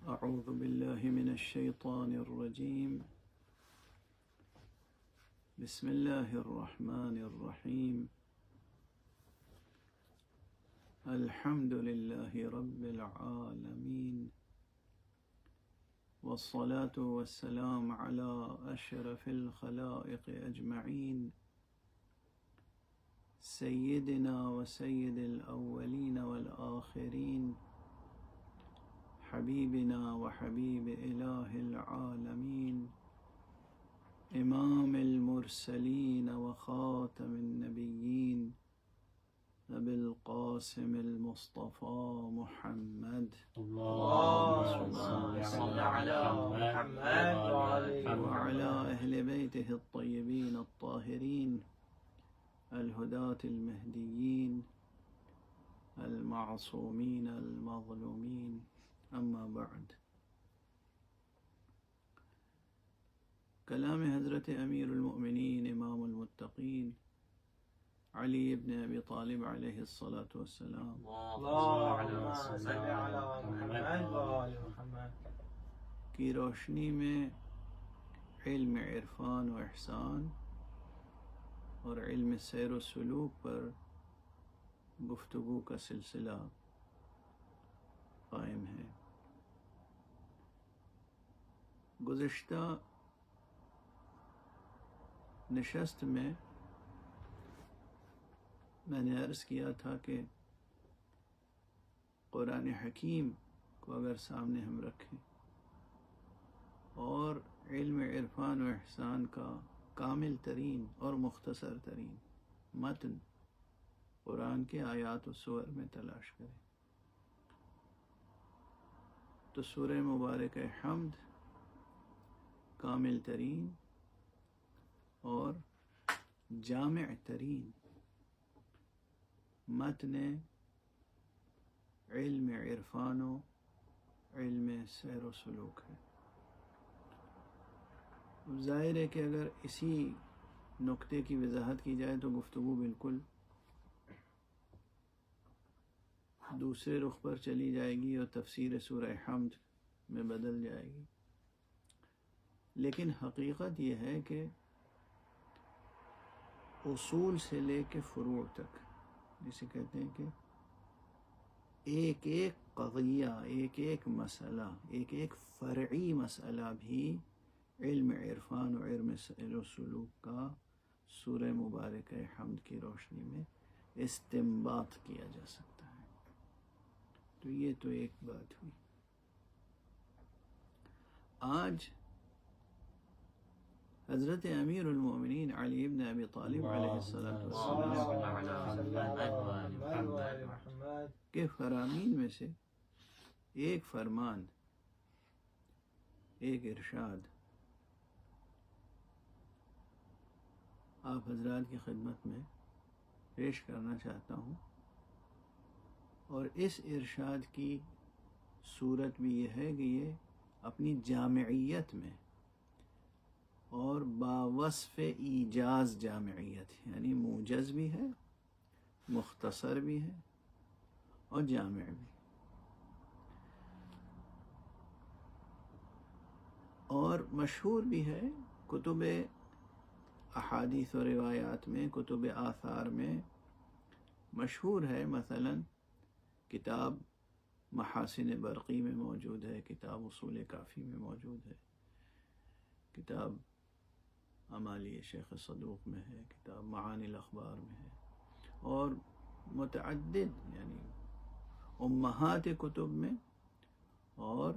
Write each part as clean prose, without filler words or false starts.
أعوذ بالله من الشيطان الرجيم. بسم الله الرحمن الرحيم. الحمد لله رب العالمين، والصلاة والسلام على أشرف الخلائق أجمعين، سيدنا وسيد الأولين والآخرين، حبيبنا وحبيب إله العالمين، إمام المرسلين وخاتم النبيين، أبي القاسم المصطفى محمد، اللهم صل على محمد وعلى أهل بيته الطيبين الطاهرين الهداة المهديين المعصومين المظلومين، أما بعد. كلام حضرت امیر المؤمنین امام المتقین علی ابن ابی طالب علیہ الصلاۃ والسلام کی روشنی میں علم عرفان و احسان اور علم سیر و سلوک پر گفتگو کا سلسلہ قائم ہے۔ گزشتہ نشست میں نے عرض کیا تھا کہ قرآن حکیم کو اگر سامنے ہم رکھیں اور علم عرفان و احسان کا کامل ترین اور مختصر ترین متن قرآن کے آیات و سور میں تلاش کریں تو سورہ مبارک حمد کامل ترین اور جامع ترین متن علم عرفان و علم سیر و سلوک ہے۔ ظاہر ہے کہ اگر اسی نقطے کی وضاحت کی جائے تو گفتگو بالکل دوسرے رخ پر چلی جائے گی اور تفسیر سورہ حمد میں بدل جائے گی، لیکن حقیقت یہ ہے کہ اصول سے لے کے فروع تک، جسے کہتے ہیں کہ ایک ایک قضیہ، ایک ایک مسئلہ، ایک ایک فرعی مسئلہ بھی علم عرفان و علم سیر و سلوک کا سورہ مبارک حمد کی روشنی میں استنباط کیا جا سکتا ہے۔ تو یہ تو ایک بات ہوئی۔ آج حضرت امیر المومنین علی ابن ابی طالب علیہ السلام کے فرامین میں سے ایک فرمان، ایک ارشاد آپ حضرات کی خدمت میں پیش کرنا چاہتا ہوں، اور اس ارشاد کی صورت بھی یہ ہے کہ یہ اپنی جامعیت میں اور باوصف ایجاز جامعیت، یعنی موجز بھی ہے، مختصر بھی ہے اور جامع بھی، اور مشہور بھی ہے کتب احادیث و روایات میں، کتب آثار میں مشہور ہے۔ مثلا کتاب محاسن برقی میں موجود ہے، کتاب اصول کافی میں موجود ہے، کتاب امالی شیخ صدوق میں ہے، کتاب معانی الاخبار میں ہے، اور متعدد یعنی امہات کتب میں اور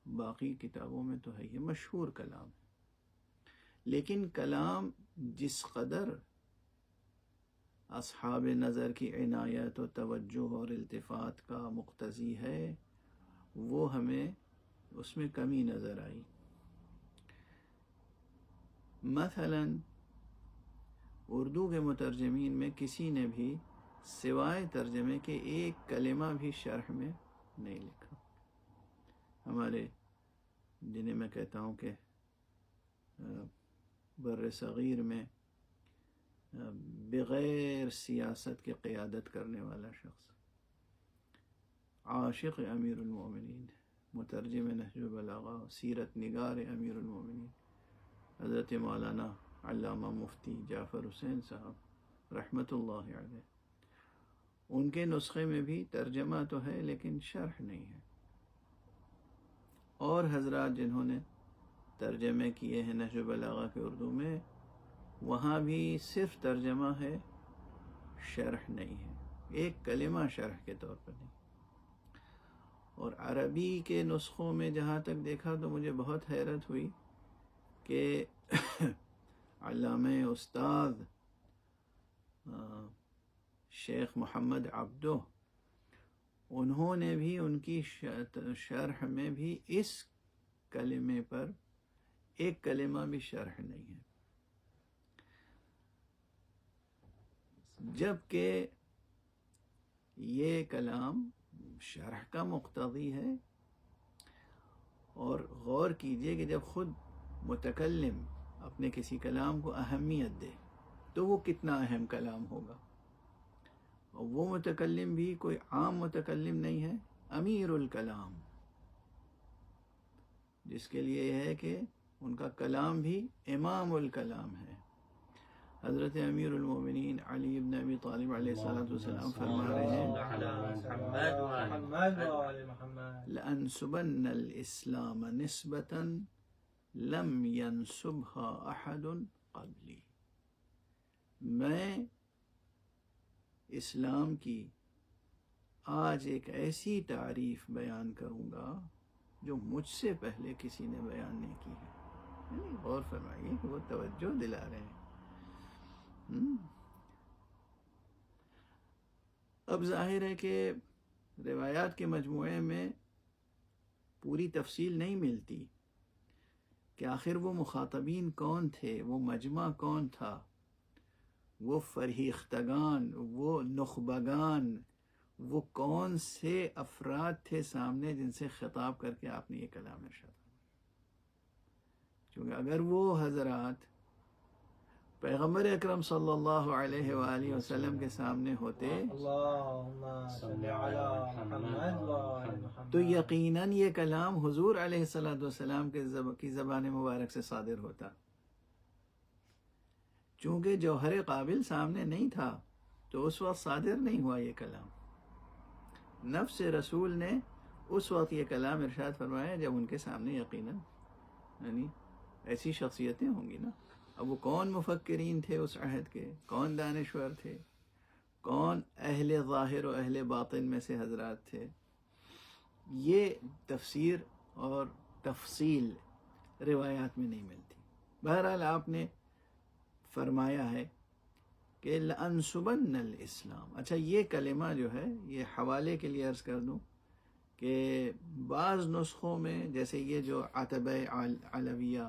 باقی کتابوں میں تو ہے، یہ مشہور کلام ہے۔ لیکن کلام جس قدر اصحاب نظر کی عنایت و توجہ اور التفات کا مقتضی ہے، وہ ہمیں اس میں کمی نظر آئی۔ مثلا اردو کے مترجمین میں کسی نے بھی سوائے ترجمے کے ایک کلمہ بھی شرح میں نہیں لکھا۔ ہمارے جنہیں میں کہتا ہوں کہ بر صغیر میں بغیر سیاست کے قیادت کرنے والا شخص، عاشق امیر المومنین مترجم نہج البلاغہ، سیرت نگار امیر المومنین حضرت مولانا علامہ مفتی جعفر حسین صاحب رحمۃ اللہ علیہ، ان کے نسخے میں بھی ترجمہ تو ہے لیکن شرح نہیں ہے. اور حضرات جنہوں نے ترجمے کیے ہیں نہج البلاغہ کے اردو میں، وہاں بھی صرف ترجمہ ہے، شرح نہیں ہے، ایک کلمہ شرح کے طور پر نہیں. اور عربی کے نسخوں میں جہاں تک دیکھا تو مجھے بہت حیرت ہوئی کہ علامہ استاد شیخ محمد عبدو، انہوں نے بھی ان کی شرح میں بھی اس کلمے پر ایک کلمہ بھی شرح نہیں ہے، جبکہ یہ کلام شرح کا مقتضی ہے. اور غور کیجئے کہ جب خود متکلم اپنے کسی کلام کو اہمیت دے تو وہ کتنا اہم کلام ہوگا. اور وہ متکلم بھی کوئی عام متکلم نہیں ہے، امیر الکلام، جس کے لیے یہ ہے کہ ان کا کلام بھی امام الکلام ہے. حضرت امیر المومنین علی بن ابی طالب علیہ السلام فرما رہے ہیں لَأَنْسُبَنَّ الْإِسْلَامَ نِسْبَةً لَمْ يَنْسُبْهَا أَحَدٌ قَبْلِي، میں اسلام کی آج ایک ایسی تعریف بیان کروں گا جو مجھ سے پہلے کسی نے بیان نہیں کی ہے. غور فرمائیے کہ وہ توجہ دلا رہے ہیں. اب ظاہر ہے کہ روایات کے مجموعے میں پوری تفصیل نہیں ملتی کہ آخر وہ مخاطبین کون تھے، وہ مجمع کون تھا، وہ فرہیختگان، وہ نخبگان، وہ کون سے افراد تھے سامنے جن سے خطاب کر کے آپ نے یہ کلام ارشاد. کیونکہ اگر وہ حضرات پیغمبر اکرم صلی اللہ علیہ وآلہ وسلم کے سامنے ہوتے تو یقیناً یہ کلام حضور علیہ السلام کی زبان مبارک سے صادر ہوتا. چونکہ جوہر قابل سامنے نہیں تھا تو اس وقت صادر نہیں ہوا یہ کلام. نفس رسول نے اس وقت یہ کلام ارشاد فرمایا جب ان کے سامنے یقیناً یعنی ایسی شخصیتیں ہوں گی نا. اب وہ کون مفکرین تھے اس عہد کے، کون دانشور تھے، کون اہل ظاہر و اہل باطن میں سے حضرات تھے، یہ تفسیر اور تفصیل روایات میں نہیں ملتی. بہرحال آپ نے فرمایا ہے کہ لَأَنْسُبَنَّ الْإِسْلَامَ. اچھا، یہ کلمہ جو ہے، یہ حوالے کے لیے عرض کر دوں کہ بعض نسخوں میں جیسے یہ جو عتبہ علویہ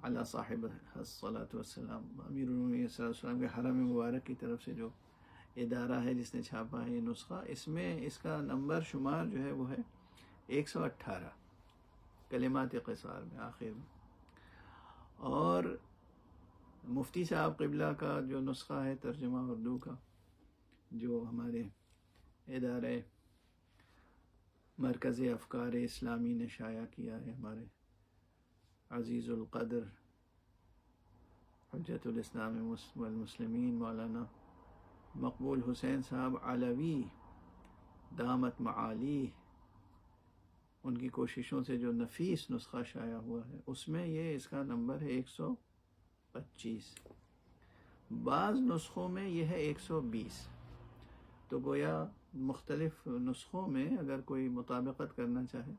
علی صاحب الصلاۃ والسلام امیر المومنین صلی اللہ علیہ وسلم کے حرم مبارک کی طرف سے جو ادارہ ہے جس نے چھاپا ہے یہ نسخہ، اس میں اس کا نمبر شمار جو ہے وہ ہے 118 کلمات قصار میں آخر میں. اور مفتی صاحب قبلہ کا جو نسخہ ہے ترجمہ اردو کا جو ہمارے ادارے مرکز افکار اسلامی نے شائع کیا ہے، ہمارے عزیز القدر حجت الاسلام والمسلمین مولانا مقبول حسین صاحب علوی دامت معالی، ان کی کوششوں سے جو نفیس نسخہ شائع ہوا ہے اس میں یہ اس کا نمبر ہے 125. بعض نسخوں میں یہ ہے 120. تو گویا مختلف نسخوں میں اگر کوئی مطابقت کرنا چاہے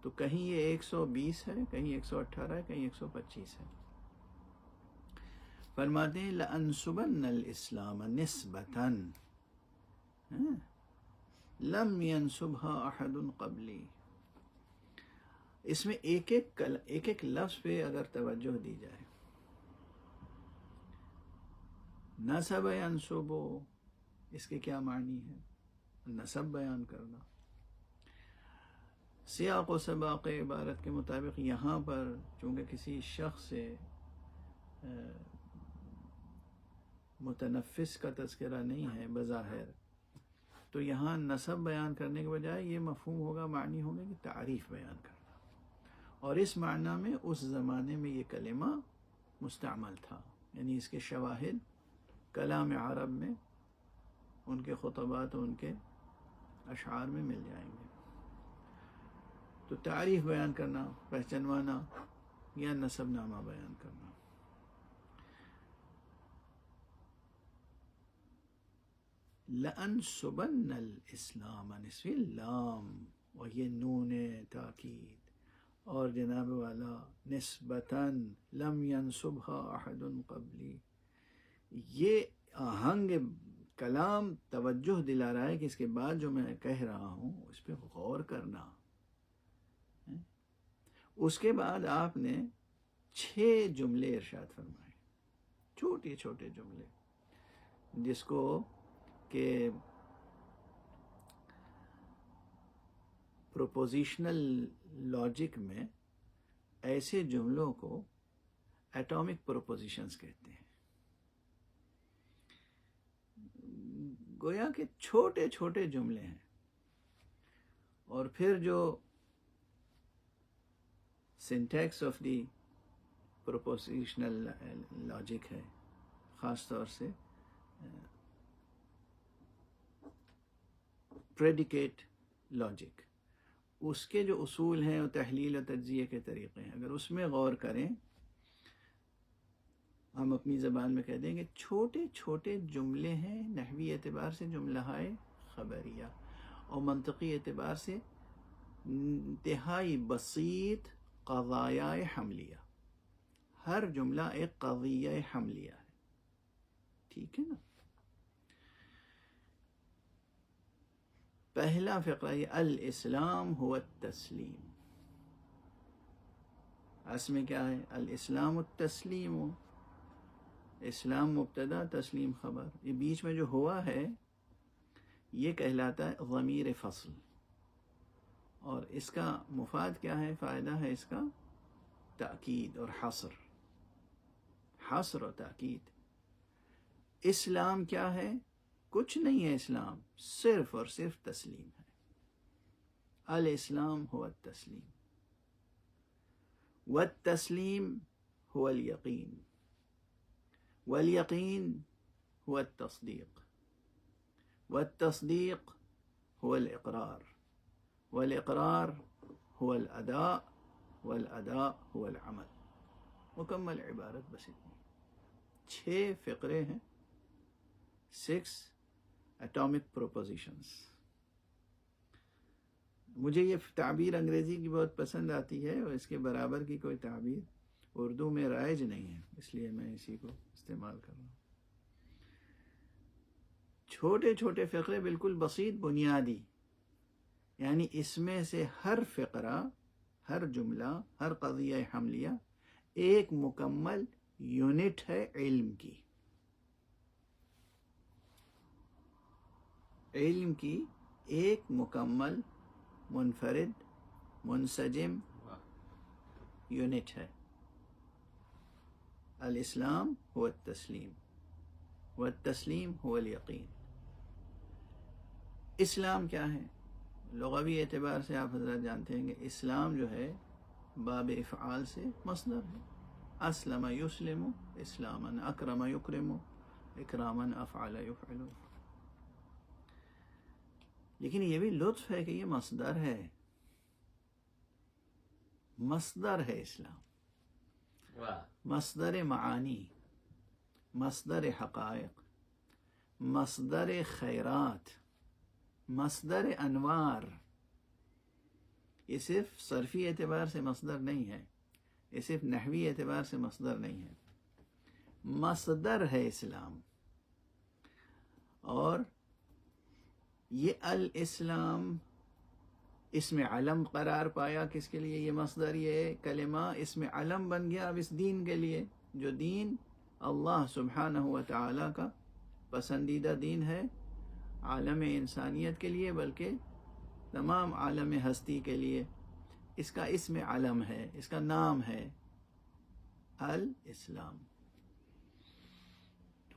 تو کہیں یہ 120 ہے، کہیں 118 ہے، کہیں 125 ہے. فرماتے ہیں لَأَنْسُبَنَّ الْإِسْلَامَ نِسْبَةً لَمْ يَنْسُبْهَا أَحَدٌ قَبْلِي. اس میں ایک ایک لفظ پہ اگر توجہ دی جائے، نسب ینسب، اس کے کیا معنی ہے؟ نسب بیان کرنا. سیاق و سباق عبارت کے مطابق یہاں پر چونکہ کسی شخص سے متنفس کا تذکرہ نہیں ہے بظاہر، تو یہاں نسب بیان کرنے کے بجائے یہ مفہوم ہوگا، معنی ہوگا کہ تعریف بیان کرنا، اور اس معنی میں اس زمانے میں یہ کلمہ مستعمل تھا، یعنی اس کے شواہد کلام عرب میں، ان کے خطبات و ان کے اشعار میں مل جائیں گے۔ تو تعریف بیان کرنا، پہچنوانا، یا نسب نامہ بیان کرنا۔ لَأَنْسُبَنَّ الْإِسْلَامَ نصف اللام، اور یہ نون تاکید، اور جناب والا نسبتاً لم ينسبها احد قبلی، یہ آہنگ کلام توجہ دلا رہا ہے کہ اس کے بعد جو میں کہہ رہا ہوں اس پہ غور کرنا۔ اس کے بعد آپ نے 6 جملے ارشاد فرمائے، چھوٹے چھوٹے جملے، جس کو کہ پروپوزیشنل لاجک میں ایسے جملوں کو ایٹامک پروپوزیشنز کہتے ہیں۔ گویا کہ چھوٹے چھوٹے جملے ہیں، اور پھر جو syntax of the propositional logic ہے، خاص طور سے پریڈیکیٹ لاجک، اس کے جو اصول ہیں اور تحلیل و تجزیے کے طریقے ہیں، اگر اس میں غور کریں، ہم اپنی زبان میں کہہ دیں گے چھوٹے چھوٹے جملے ہیں، نحوی اعتبار سے جملہ خبریہ، اور منطقی اعتبار سے انتہائی بسیط قضایہ حملیہ، ہر جملہ ایک قضیہ حملیہ ہے، ٹھیک ہے نا۔ پہلا فقرہ یہ الاسلام هو التسلیم، اس میں کیا ہے؟ الاسلام التسلیم، اسلام مبتدا تسلیم خبر، یہ بیچ میں جو ہوا ہے یہ کہلاتا ہے ضمیر فصل، اور اس کا مفاد کیا ہے؟ فائدہ ہے اس کا تاکید اور حصر، حصر و تاکید۔ اسلام کیا ہے؟ کچھ نہیں ہے اسلام، صرف اور صرف تسلیم ہے۔ الاسلام هو التسلیم، والتسلیم هو اليقین، والیقین هو التصدیق، والتصدیق هو الاقرار، والاقرار هو الاداء، والاداء هو العمل۔ مکمل عبارت بس اتنی، 6 فقرے ہیں، 6 ایٹامک پروپوزیشنز۔ مجھے یہ تعبیر انگریزی کی بہت پسند آتی ہے، اور اس کے برابر کی کوئی تعبیر اردو میں رائج نہیں ہے، اس لیے میں اسی کو استعمال کر رہا ہوں۔ چھوٹے چھوٹے فقرے بالکل بسیط، بنیادی، یعنی اس میں سے ہر فقرہ، ہر جملہ، ہر قضیہ حملیہ ایک مکمل یونٹ ہے علم کی، علم کی ایک مکمل منفرد منسجم یونٹ ہے۔ الاسلام هو التسلیم، والتسلیم هو الیقین۔ اسلام کیا ہے؟ لغوی اعتبار سے آپ حضرات جانتے ہیں کہ اسلام جو ہے باب افعال سے مصدر ہے، اسلم یسلم اسلاما، اکرم یکرم اکراما، افعل یفعل۔ لیکن یہ بھی لطف ہے کہ یہ مصدر ہے، مصدر ہے اسلام، مصدر معانی، مصدر حقائق، مصدر خیرات، مصدر انوار۔ یہ صرف صرفی اعتبار سے مصدر نہیں ہے، یہ صرف نحوی اعتبار سے مصدر نہیں ہے، مصدر ہے اسلام۔ اور یہ الاسلام اسم علم قرار پایا، کس کے لیے؟ یہ مصدر، یہ کلمہ اسم علم بن گیا اب اس دین کے لیے، جو دین اللہ سبحانہ و تعالی کا پسندیدہ دین ہے، عالم انسانیت کے لیے بلکہ تمام عالم ہستی کے لیے، اس کا اسم علم ہے، اس کا نام ہے الاسلام۔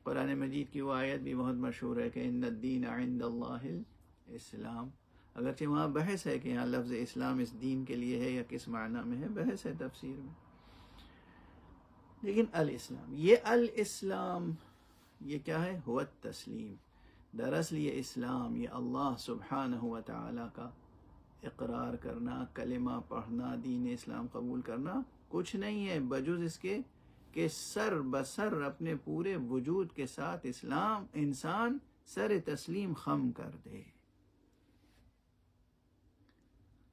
قرآن مجید کی وہ آیت بھی بہت مشہور ہے کہ ان الدین عند اللہ اسلام، اگرچہ وہاں بحث ہے کہ یہاں لفظ اسلام اس دین کے لیے ہے یا کس معنی میں ہے، بحث ہے تفسیر میں، لیکن الاسلام، یہ الاسلام یہ کیا ہے؟ ہوا التسلیم. دراصل یہ اسلام، یہ اللہ سبحانہ و تعالی کا اقرار کرنا، کلمہ پڑھنا، دین اسلام قبول کرنا کچھ نہیں ہے بجز اس کے کہ سر بسر اپنے پورے وجود کے ساتھ اسلام انسان سر تسلیم خم کر دے.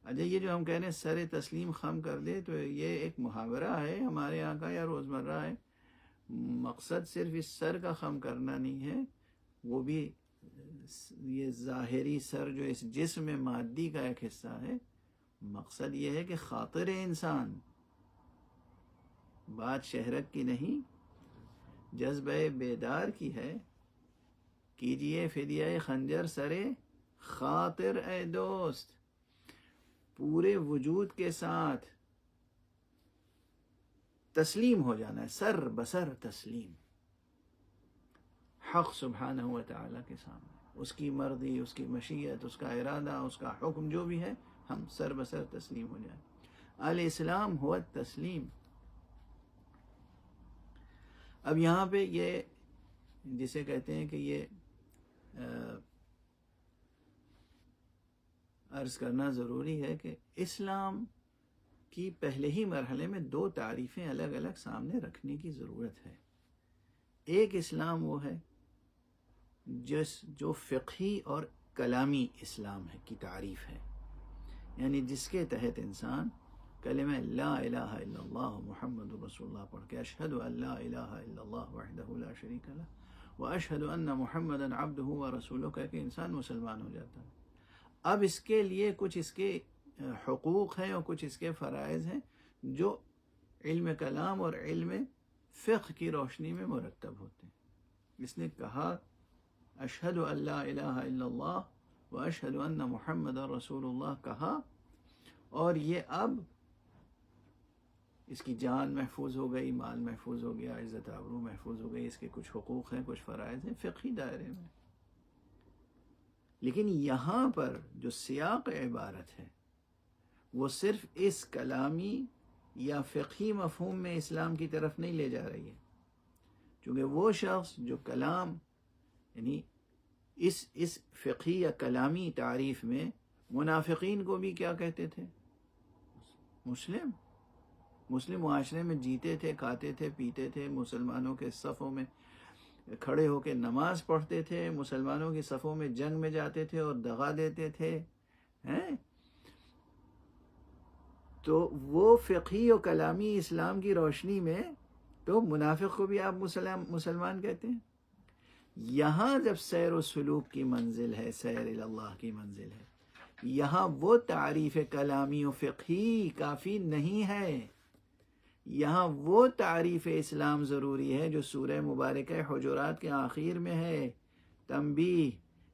اچھا یہ جو ہم کہہ رہے ہیں سر تسلیم خم کر دے، تو یہ ایک محاورہ ہے ہمارے یہاں کا یا روزمرہ ہے. مقصد صرف اس سر کا خم کرنا نہیں ہے، وہ بھی یہ ظاہری سر جو اس جسم مادی کا ایک حصہ ہے. مقصد یہ ہے کہ خاطر انسان، بات شہرت کی نہیں، جذبہ بیدار کی ہے. کیجئے فدیہ خنجر سرے خاطر اے دوست، پورے وجود کے ساتھ تسلیم ہو جانا ہے، سر بسر تسلیم حق سبحانہ و تعالیٰ کے سامنے. اس کی مرضی، اس کی مشیت، اس کا ارادہ، اس کا حکم جو بھی ہے، ہم سر بسر تسلیم ہو جائیں. الاسلام ہوا التسلیم. اب یہاں پہ یہ جسے کہتے ہیں کہ یہ عرض کرنا ضروری ہے کہ اسلام کی پہلے ہی مرحلے میں دو تعریفیں الگ الگ سامنے رکھنے کی ضرورت ہے. ایک اسلام وہ ہے جو فقہی اور کلامی اسلام ہے کی تعریف ہے، یعنی جس کے تحت انسان کلمہ لا الہ الا اللہ محمد رسول اللہ پڑھ کے اشہد ان لا الہ الا اللہ وحدہ لا شریک لہ واشہد ان محمدا عبدہ ورسولہ کہہ کے انسان مسلمان ہو جاتا ہے. اب اس کے لیے کچھ اس کے حقوق ہیں اور کچھ اس کے فرائض ہیں جو علم کلام اور علم فقہ کی روشنی میں مرتب ہوتے ہیں. اس نے کہا اشہد ان لا الہ الا اللہ واشہد ان محمد رسول اللہ کہا، اور یہ اب اس کی جان محفوظ ہو گئی، مال محفوظ ہو گیا، عزت آبرو محفوظ ہو گئی، اس کے کچھ حقوق ہیں، کچھ فرائض ہیں فقہی دائرے میں. لیکن یہاں پر جو سیاق عبارت ہے وہ صرف اس کلامی یا فقہی مفہوم میں اسلام کی طرف نہیں لے جا رہی ہے، چونکہ وہ شخص جو کلام یعنی اس فقہی یا کلامی تعریف میں منافقین کو بھی کیا کہتے تھے؟ مسلم معاشرے میں جیتے تھے، کھاتے تھے، پیتے تھے، مسلمانوں کے صفوں میں کھڑے ہو کے نماز پڑھتے تھے، مسلمانوں کی صفوں میں جنگ میں جاتے تھے اور دغا دیتے تھے. تو وہ فقہی و کلامی اسلام کی روشنی میں تو منافق کو بھی آپ مسلمان کہتے ہیں. یہاں جب سیر و سلوک کی منزل ہے، سیر اللہ کی منزل ہے، یہاں وہ تعریف کلامی و فقہی کافی نہیں ہے. یہاں وہ تعریف اسلام ضروری ہے جو سورہ مبارکہ حجرات کے آخر میں ہے. تنبیہ،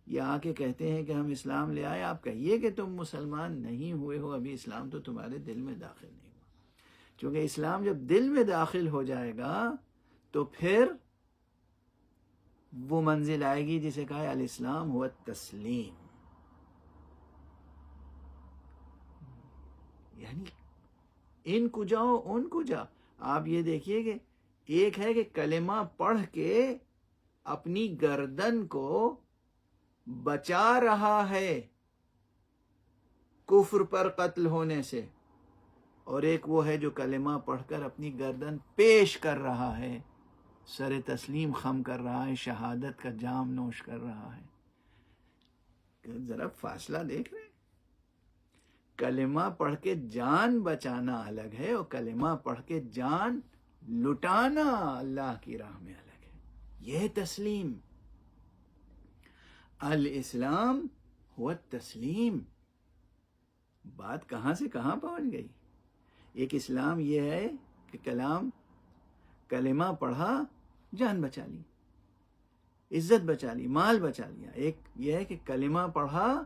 یہ آ کے کہتے ہیں کہ ہم اسلام لے آئے، آپ کہیے کہ تم مسلمان نہیں ہوئے ہو، ابھی اسلام تو تمہارے دل میں داخل نہیں ہوا. چونکہ اسلام جب دل میں داخل ہو جائے گا تو پھر وہ منزل آئے گی جسے کہا ہے الاسلام ہوا التسلیم. یعنی ان کو جاؤ ان کو جا. آپ یہ دیکھیے کہ ایک ہے کہ کلمہ پڑھ کے اپنی گردن کو بچا رہا ہے کفر پر قتل ہونے سے، اور ایک وہ ہے جو کلمہ پڑھ کر اپنی گردن پیش کر رہا ہے، سر تسلیم خم کر رہا ہے، شہادت کا جام نوش کر رہا ہے. ذرا فاصلہ دیکھ رہے ہیں؟ کلمہ پڑھ کے جان بچانا الگ ہے اور کلمہ پڑھ کے جان لٹانا اللہ کی راہ میں الگ ہے. یہ تسلیم. الاسلام ہوا التسلیم. بات کہاں سے کہاں پہنچ گئی؟ ایک اسلام یہ ہے کہ کلمہ پڑھا، جان بچا لی، عزت بچا لی، مال بچا لیا. ایک یہ ہے کہ کلمہ پڑھا،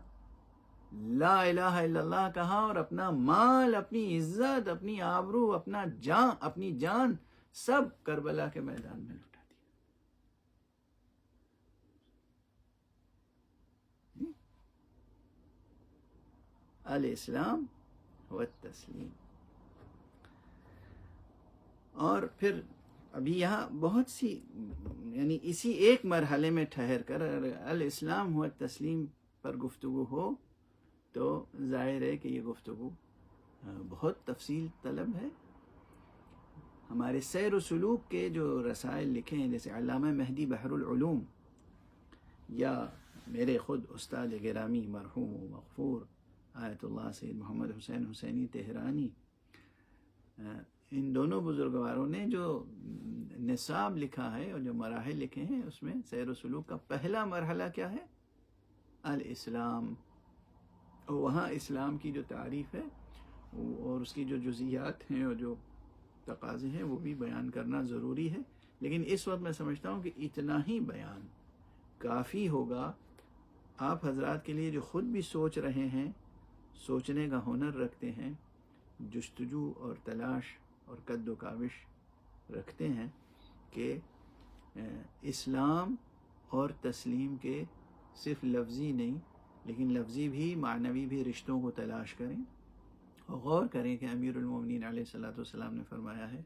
لا الہ الا اللہ کہا، اور اپنا مال، اپنی عزت، اپنی آبرو، اپنی جان سب کربلا کے میدان میں لٹا دیا. الاسلام هو التسلیم. اور پھر ابھی یہاں بہت سی یعنی اسی ایک مرحلے میں ٹھہر کر الاسلام ہوا تسلیم پر گفتگو ہو تو ظاہر ہے کہ یہ گفتگو بہت تفصیل طلب ہے. ہمارے سیر و سلوک کے جو رسائل لکھے ہیں جیسے علامہ مہدی بحر العلوم یا میرے خود استاد گرامی مرحوم و مغفور آیت اللہ سید محمد حسین حسینی تہرانی، ان دونوں بزرگواروں نے جو نصاب لکھا ہے اور جو مراحل لکھے ہیں اس میں سیر و سلوک کا پہلا مرحلہ کیا ہے؟ الاسلام. اور وہاں اسلام کی جو تعریف ہے اور اس کی جو جزیات ہیں اور جو تقاضے ہیں وہ بھی بیان کرنا ضروری ہے. لیکن اس وقت میں سمجھتا ہوں کہ اتنا ہی بیان کافی ہوگا آپ حضرات کے لیے جو خود بھی سوچ رہے ہیں، سوچنے کا ہنر رکھتے ہیں، جستجو اور تلاش اور قد و کاوش رکھتے ہیں کہ اسلام اور تسلیم کے صرف لفظی نہیں لیکن لفظی بھی معنوی بھی رشتوں کو تلاش کریں اور غور کریں کہ امیر المومنین علیہ الصلوۃ والسلام نے فرمایا ہے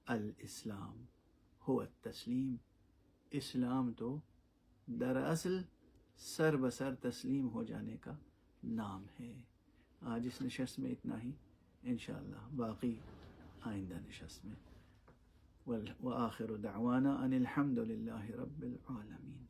الاسلام هو التسلیم. اسلام تو دراصل سر بسر تسلیم ہو جانے کا نام ہے. آج اس نشست میں اتنا ہی، انشاءاللہ باقی آئندہ نشست میں. وآخر دعوانا ان الحمد للہ رب العالمین.